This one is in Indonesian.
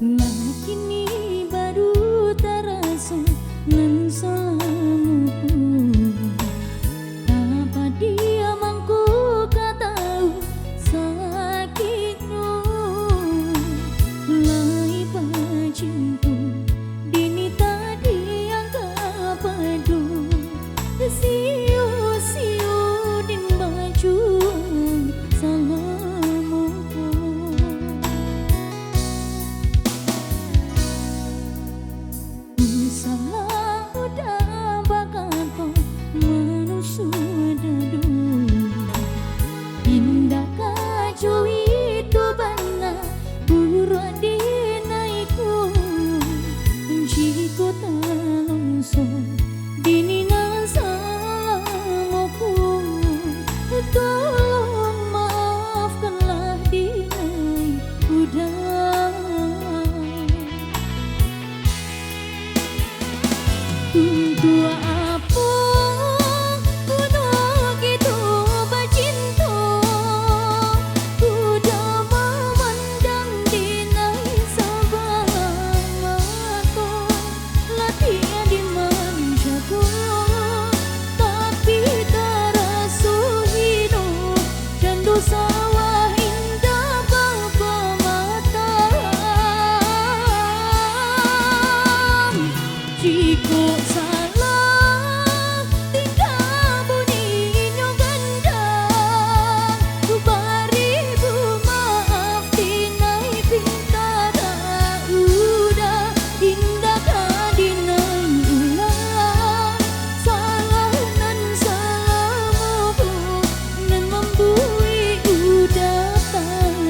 Nah kini baru terasa nan salamuku. Apa dia mangku katahu sakitmu. Lai pacinku dini tadi yang kapadu. Siu-siu din baju salamuku. Salah udah bakato manusia dadu. Indah kaju itu bana buruk dinaiku. Jika talongso dini nan salamuku. Tolong maafkanlah dinai udah. Untuk apa untuk itu bercinta. Udah memandang dinai sabamaku. Latihan dimanjaku tapi terasa hidup dan dosa indah bapa mata. Jika salah tingkah bunyinya ganda. Baribu maaf dinai pintara. Udah tindakan dinai ulang. Salah nan salamuku nan membui udah tahu.